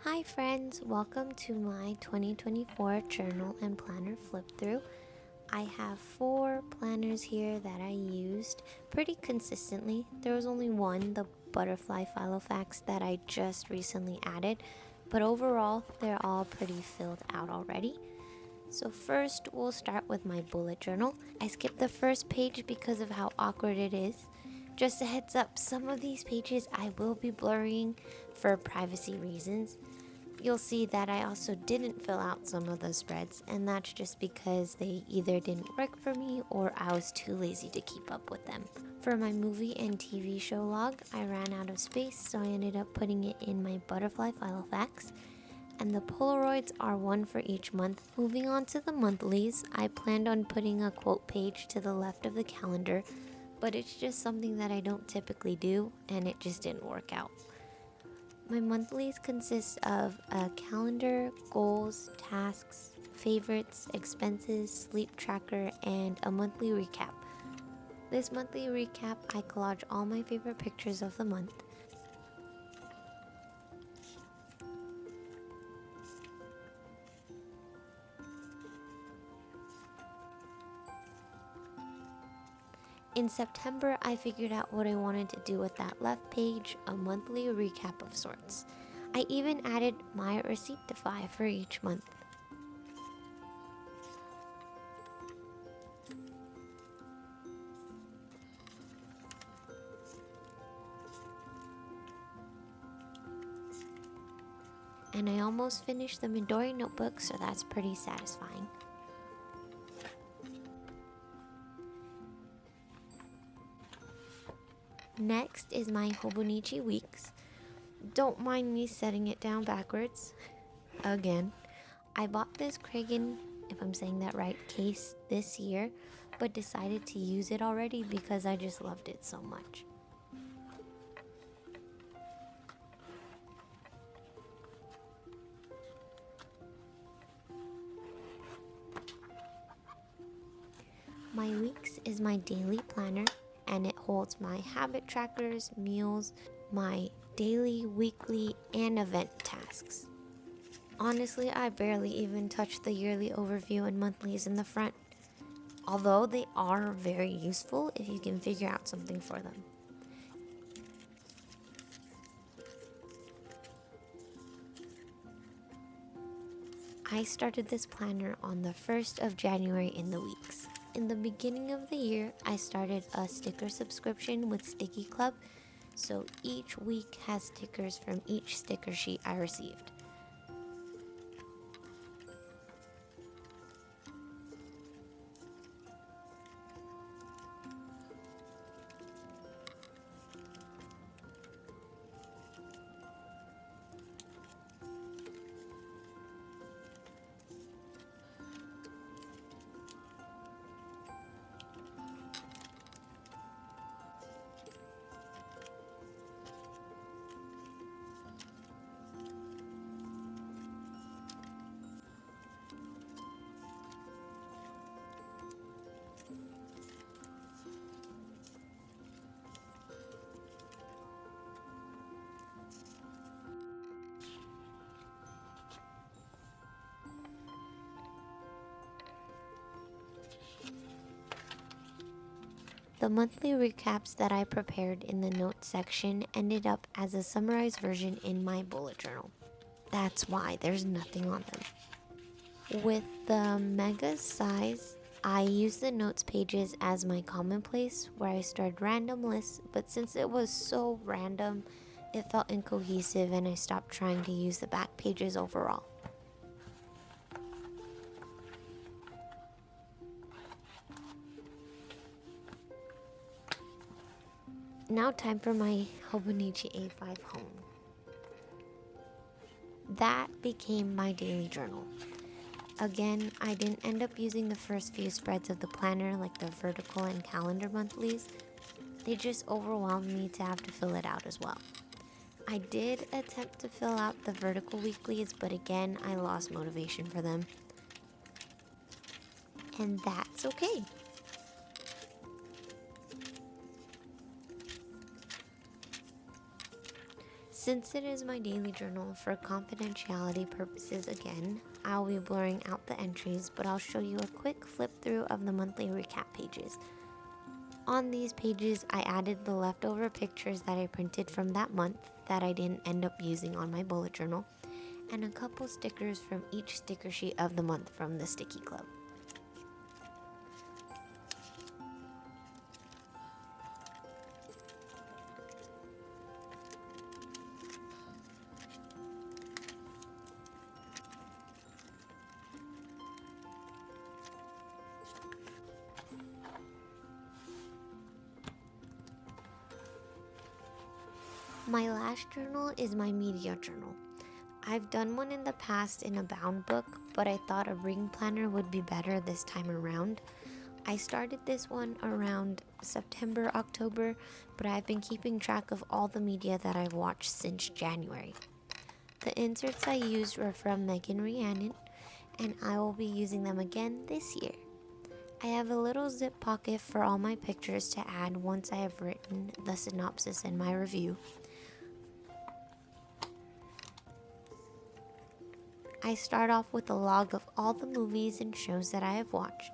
Hi friends, welcome to my 2024 journal and planner flip through. I have 4 planners here that I used pretty consistently. There was only one, the butterfly filofax, that I just recently added, but overall they're all pretty filled out already. So first we'll start with my bullet journal. I skipped the first page because of how awkward it is. Just a heads up, some of these pages I will be blurring for privacy reasons. You'll see that I also didn't fill out some of the spreads, and that's just because they either didn't work for me or I was too lazy to keep up with them. For my movie and TV show log, I ran out of space, so I ended up putting it in my butterfly filofax. And the Polaroids are one for each month. Moving on to the monthlies, I planned on putting a quote page to the left of the calendar, but it's just something that I don't typically do, and it just didn't work out. My monthlies consist of a calendar, goals, tasks, favorites, expenses, sleep tracker, and a monthly recap. This monthly recap, I collage all my favorite pictures of the month. In September, I figured out what I wanted to do with that left page, a monthly recap of sorts. I even added my Receiptify for each month. And I almost finished the Midori notebook, so that's pretty satisfying. Next is my Hobonichi weeks. Don't mind me setting it down backwards. Again, I bought this Kragen, if I'm saying that right, case this year, but decided to use it already because I just loved it so much. My weeks is my daily planner, and it holds my habit trackers, meals, my daily, weekly, and event tasks. Honestly, I barely even touch the yearly overview and monthlies in the front, although they are very useful if you can figure out something for them. I started this planner on the 1st of January in the weeks. In the beginning of the year, I started a sticker subscription with Sticky Club, so each week has stickers from each sticker sheet I received. The monthly recaps that I prepared in the notes section ended up as a summarized version in my bullet journal. That's why there's nothing on them. With the mega size, I used the notes pages as my commonplace where I stored random lists, but since it was so random, it felt incohesive and I stopped trying to use the back pages overall. Now time for my Hobonichi A5 home. That became my daily journal. Again, I didn't end up using the first few spreads of the planner like the vertical and calendar monthlies. They just overwhelmed me to have to fill it out as well. I did attempt to fill out the vertical weeklies, but again, I lost motivation for them. And that's okay. Since it is my daily journal, for confidentiality purposes again, I'll be blurring out the entries, but I'll show you a quick flip through of the monthly recap pages. On these pages, I added the leftover pictures that I printed from that month that I didn't end up using on my bullet journal, and a couple stickers from each sticker sheet of the month from the Sticky Club. My last journal is my media journal. I've done one in the past in a bound book, but I thought a ring planner would be better this time around. I started this one around September, October, but I've been keeping track of all the media that I've watched since January. The inserts I used were from Megan Rhiannon, and I will be using them again this year. I have a little zip pocket for all my pictures to add once I have written the synopsis and my review. I start off with a log of all the movies and shows that I have watched,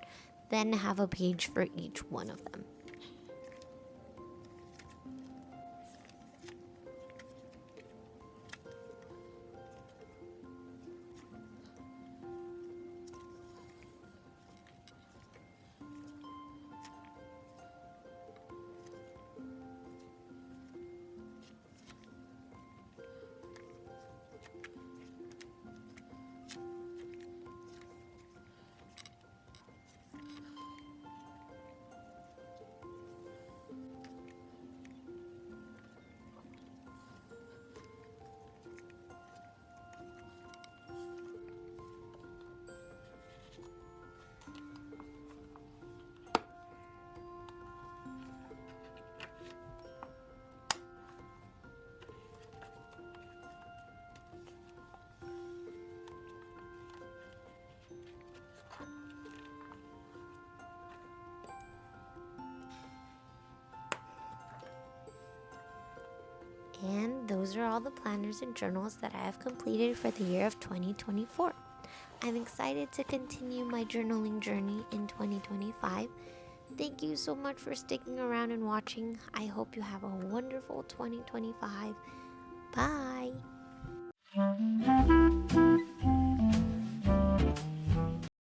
then have a page for each one of them. And those are all the planners and journals that I have completed for the year of 2024. I'm excited to continue my journaling journey in 2025. Thank you so much for sticking around and watching. I hope you have a wonderful 2025. Bye!